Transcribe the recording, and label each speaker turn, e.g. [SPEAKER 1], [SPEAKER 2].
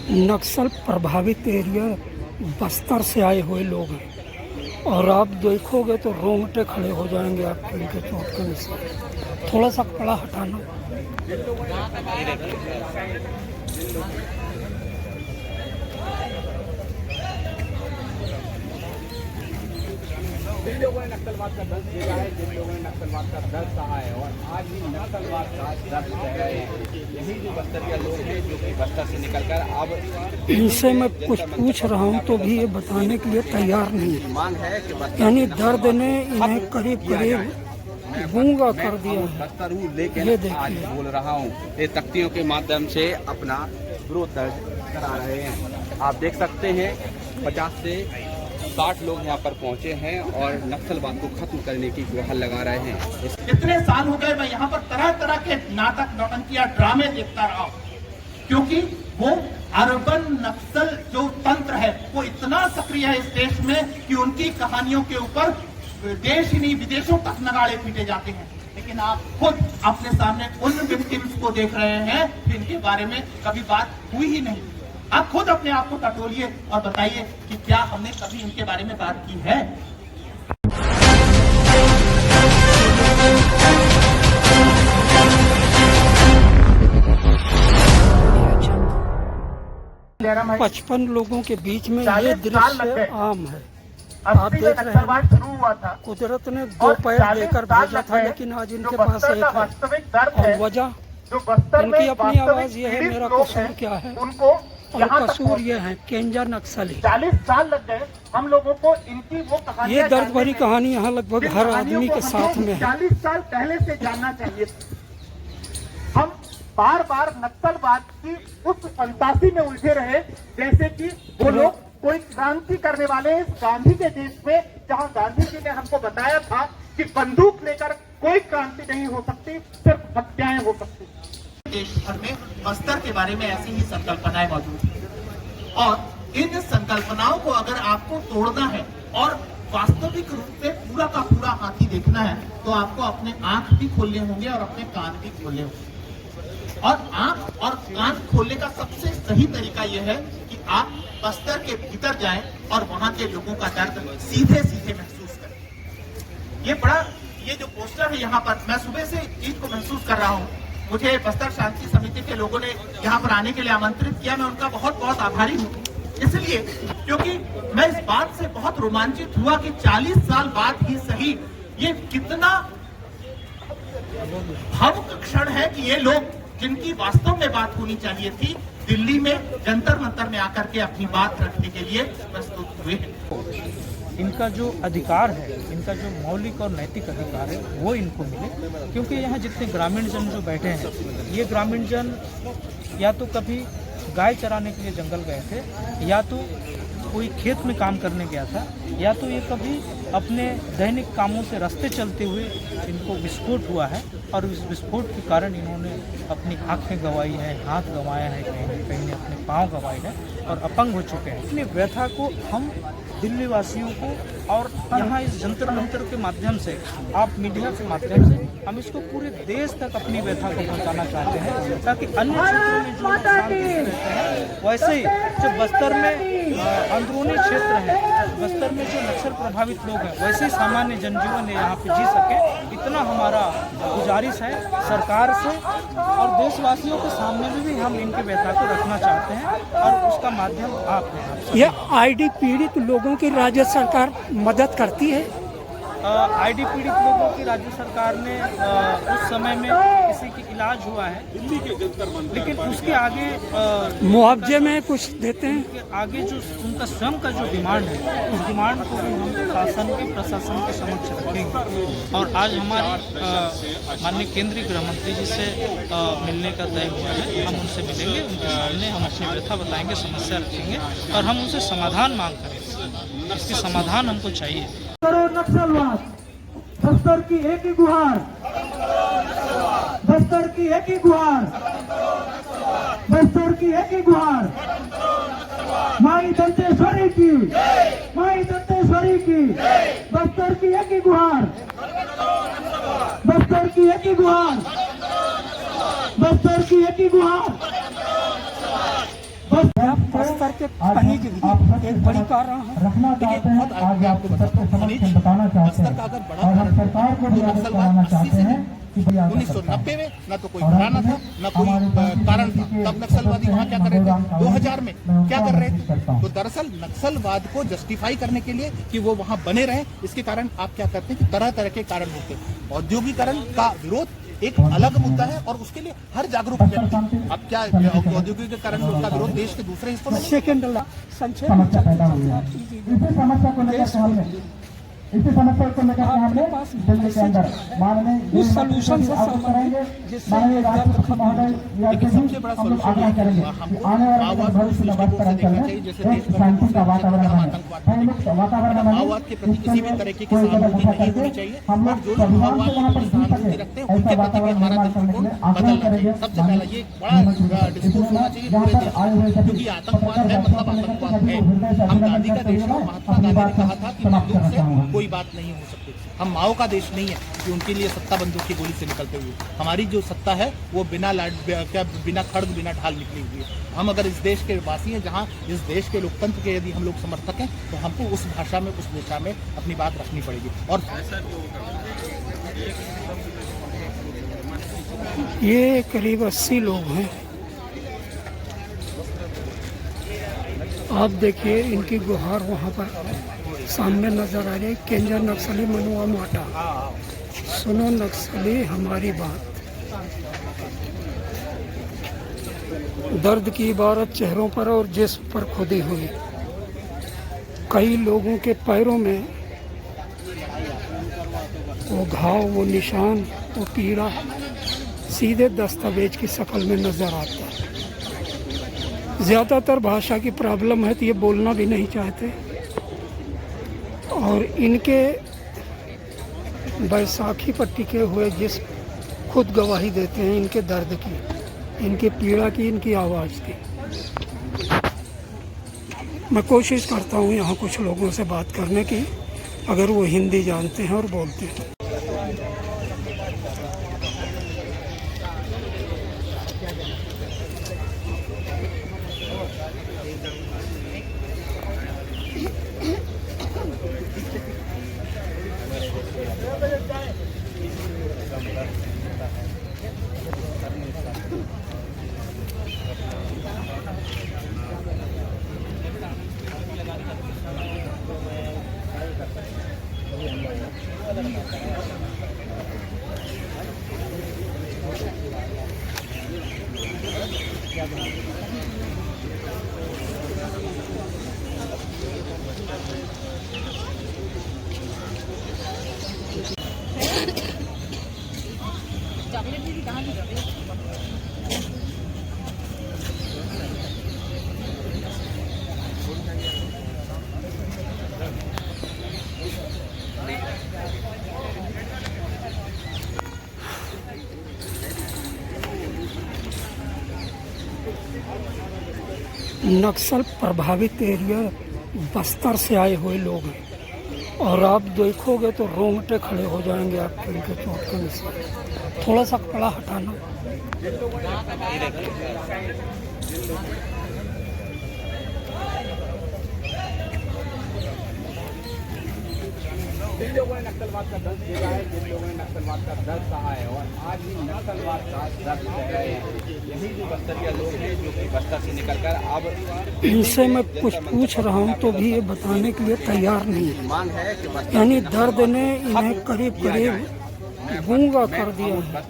[SPEAKER 1] नक्सल प्रभावित एरिया बस्तर से आए हुए लोग हैं और आप देखोगे तो रोंगटे खड़े हो जाएंगे आपके उनके चोट के निशान। थोड़ा सा कपड़ा हटाना।
[SPEAKER 2] जिन लोगों ने नक्सलवाद का दर्द दिया है, जिन लोगों ने नक्सलवाद का दर्द सहा है और आज भी नक्सलवाद का दर्द सह रहे हैं, यही जो बस्तरिया लोग हैं जो कि बस्तर से निकलकर अब
[SPEAKER 1] इनसे मैं कुछ पूछ रहा हूँ तो भी ये बताने के लिए तैयार नहीं है।
[SPEAKER 2] मांग है कि
[SPEAKER 1] यानी दर्द ने इन्हें करीब करीब गूंगा कर दिया है।
[SPEAKER 2] बस्तर हूँ लेकिन आज बोल रहा हूँ, ये तख्तियों के माध्यम से अपना विरोध दर्ज करा रहे हैं। आप देख सकते हैं 50 से 60 लोग यहाँ पर पहुँचे हैं और नक्सलवाद को खत्म करने की गुहार लगा रहे हैं।
[SPEAKER 3] इतने साल हो गए मैं यहाँ पर तरह तरह के नाटक नौटंकियां ड्रामे देखता रहा हूँ, क्योंकि वो अर्बन नक्सल जो तंत्र है वो इतना सक्रिय है इस देश में कि उनकी कहानियों के ऊपर देश ही नहीं विदेशों तक नगाड़े पीटे जाते हैं। लेकिन आप खुद अपने सामने उन विक्टिम्स को देख रहे हैं जिनके बारे में कभी बात हुई ही नहीं। आप खुद अपने आप को टटोलिए और बताइए कि क्या हमने कभी इनके बारे में बात की है।
[SPEAKER 1] अब 55 लोगों के बीच में ये दृश्य आम है। आप देख रहे हैं कुदरत ने 2 पैर देकर भेजा था, लेकिन आज इनके पास एक है। और वजह इनकी अपनी आवाज ये है, मेरा कसूर क्या है। और कसूर ये है केंजा नक्सली।
[SPEAKER 3] 40 साल लग गए हम लोगों को इनकी वो कहानी।
[SPEAKER 1] ये दर्द भरी कहानी यहाँ लगभग हर आदमी के साथ में है।
[SPEAKER 3] 40 साल पहले से जानना चाहिए। हम बार बार नक्सलवाद की उस फंतासी में उलझे रहे जैसे कि वो लोग कोई क्रांति करने वाले इस गांधी के देश में, जहां गांधी जी ने हमको बताया था कि बंदूक लेकर कोई क्रांति नहीं हो सकती, सिर्फ हत्याएं हो सकती। देश भर में बस्तर के बारे में ऐसी ही संकल्पनाएं मौजूद हैं और इन संकल्पनाओं को अगर आपको तोड़ना है और वास्तविक रूप से पूरा का पूरा हाथी देखना है तो आपको अपने आंख भी खोलने होंगे और अपने कान भी खोलने होंगे। और आंख और कान खोलने का सबसे सही तरीका यह है कि आप बस्तर के भीतर जाएं और वहां के लोगों का दर्द सीधे सीधे महसूस करें। ये जो पोस्टर है यहाँ पर, मैं सुबह से चीज को महसूस कर रहा हूँ। मुझे बस्तर शांति समिति के लोगों ने यहाँ पर आने के लिए आमंत्रित किया, मैं उनका बहुत बहुत आभारी हूँ। इसलिए क्योंकि मैं इस बात से बहुत रोमांचित हुआ कि 40 साल बाद ही सही ये कितना भावुक क्षण है कि ये लोग जिनकी वास्तव में बात होनी चाहिए थी, दिल्ली में जंतर मंतर में आकर के अपनी बात रखने के लिए प्रस्तुत हुए हैं।
[SPEAKER 4] इनका जो अधिकार है, इनका जो मौलिक और नैतिक अधिकार है वो इनको मिले, क्योंकि यहाँ जितने ग्रामीण जन जो बैठे हैं, ये ग्रामीण जन या तो कभी गाय चराने के लिए जंगल गए थे, या तो कोई खेत में काम करने गया था, या तो ये कभी अपने दैनिक कामों से रास्ते चलते हुए इनको विस्फोट हुआ है और इस विस्फोट के कारण इन्होंने अपनी आंखें गंवाई हैं, हाथ गंवाया है, कहीं अपने पाँव गंवाए हैं और अपंग हो चुके हैं। अपनी व्यथा को हम दिल्ली वासियों को और यहाँ इस जंतर मंतर के माध्यम से, आप मीडिया के माध्यम से हम इसको पूरे देश तक अपनी व्यथा को पहुँचाना चाहते हैं, ताकि अन्य क्षेत्रों में जो नुकसान रहते हैं वैसे ही जो बस्तर में अंदरूनी क्षेत्र है, बस्तर में जो नक्सल प्रभावित लोग हैं, वैसे ही सामान्य जनजीवन यहाँ पे जी सके, इतना हमारा गुजारिश है सरकार से। और देशवासियों के सामने भी हम इनकी व्यथा को रखना चाहते हैं और उसका माध्यम आप हैं।
[SPEAKER 1] यह आईडी पीड़ित लोगों की राज्य सरकार मदद करती है।
[SPEAKER 4] आईडी पीड़ित लोगों की राज्य सरकार ने उस समय में किसी की इलाज हुआ है दिल्ली के जंतर मंतर, लेकिन उसके आगे
[SPEAKER 1] मुआवजे में कुछ देते हैं।
[SPEAKER 4] आगे जो उनका स्वयं का जो डिमांड है, उस डिमांड को भी हम शासन के प्रशासन के समक्ष रखेंगे। और आज हमारे माननीय केंद्रीय गृह मंत्री जी से मिलने का तय हुआ है। हम उनसे मिलेंगे, उनके सामने हम अपनी व्यथा बताएंगे, समस्या रखेंगे और हम उनसे समाधान मांग करेंगे। इसकी समाधान हमको चाहिए।
[SPEAKER 5] नक्सलवाद, बस्तर की एक ही गुहार, बस्तर की एक ही गुहार, बस्तर की एक ही गुहार, माई दंतेश्वरी की, माई दंतेश्वरी की, बस्तर की एक ही गुहार, बस्तर की एक ही गुहार, बस्तर की एक ही गुहार।
[SPEAKER 1] के खनिज भी एक बड़ी कारण है।
[SPEAKER 5] रखना चाहते हैं, आज आपको सबके समक्ष हम बताना चाहते हैं और हम सरकार को भी आदेश कराना चाहते हैं कि भैया
[SPEAKER 3] 1990 में न तो कोई घराना था न कोई कारण था, तब नक्सलवादी वहाँ क्या कर रहे थे, 2000 में क्या कर रहे थे। तो दरअसल नक्सलवाद को जस्टिफाई करने के लिए कि वो वहाँ बने रहे, इसके कारण आप क्या करते हैं कि तरह तरह के कारण होते हैं। औद्योगिकरण का विरोध एक अलग मुद्दा है और उसके लिए हर जागरूक व्यक्ति, अब क्या औद्योगिकीकरण का विरोध देश के दूसरे हिस्सों में
[SPEAKER 1] सेकेंड संक्षेप
[SPEAKER 5] समस्या पैदा हुई है। इसी समस्या को लेकर के हमने दिल्ली के अंदर माननीय
[SPEAKER 1] उस सॉल्यूशन से
[SPEAKER 5] करेंगे, माननीय राष्ट्रपति महोदय हम लोग आग्रह करेंगे कि आने वाले भविष्य में बस्तरांचल में एक शांति का वातावरण बने, मुक्त वातावरण बने,
[SPEAKER 3] के प्रति किसी भी तरह की सहानुभूति नहीं होनी चाहिए।
[SPEAKER 5] हम लोग संविधान से वहाँ पर जी सके ऐसा वातावरण निर्माण करने के लिए आग्रह करेंगे।
[SPEAKER 3] सबसे पहला ये बड़ा डिस्कोर्स होना चाहिए पूरे देश में, क्योंकि आतंकवाद है मतलब आतंकवाद है। हम गांधी का देश है, महात्मा गांधी ने कहा था कि बंदूक से कोई बात नहीं हो सकती। हम माओ का देश नहीं है कि उनके लिए सत्ता बंदूक की गोली से निकलते हुए, हमारी जो सत्ता है वो बिना खड़ग बिना ढाल निकली हुई है। हम अगर इस देश के वासी हैं, जहाँ इस देश के लोकतंत्र के यदि हम लोग समर्थक हैं, तो हमको उस भाषा में उस दिशा में अपनी बात रखनी पड़ेगी। और
[SPEAKER 1] ये करीब 80 लोग हैं। आप देखिए इनकी गुहार वहाँ पर सामने नजर आ रही है। केंजर नक्सली मनुआ माटा, सुनो नक्सली हमारी बात। दर्द की इबारत चेहरों पर और जिस्म पर खुदी हुई। कई लोगों के पैरों में वो घाव, वो निशान, वो पीड़ा सीधे दस्तावेज की शक्ल में नजर आता है। ज़्यादातर भाषा की प्रॉब्लम है तो ये बोलना भी नहीं चाहते। और इनके बैसाखी पर टिके हुए जिस्म खुद गवाही देते हैं इनके दर्द की, इनकी पीड़ा की, इनकी आवाज़ की। मैं कोशिश करता हूँ यहाँ कुछ लोगों से बात करने की, अगर वो हिंदी जानते हैं और बोलते हैं। नक्सल प्रभावित एरिया बस्तर से आए हुए लोग हैं और आप देखोगे तो रोंगटे खड़े हो जाएंगे आपके उनके चोट के निशान। थोड़ा सा कपड़ा हटाना।
[SPEAKER 2] जिन लोगों ने नक्सलवाद का दर्द दिया है, जिन लोगों ने नक्सलवाद का दर्द कहा है और आज भी नक्सलवाद का दर्द दे रहे हैं, यही जो बस्तरिया लोग हैं जो कि बस्तर से निकलकर अब
[SPEAKER 1] इनसे मैं कुछ पूछ रहा हूँ तो भी ये बताने के लिए तैयार नहीं है।
[SPEAKER 2] मांग है कि
[SPEAKER 1] यानी दर्द ने इन्हें करीब करीब गूंगा कर दिया है।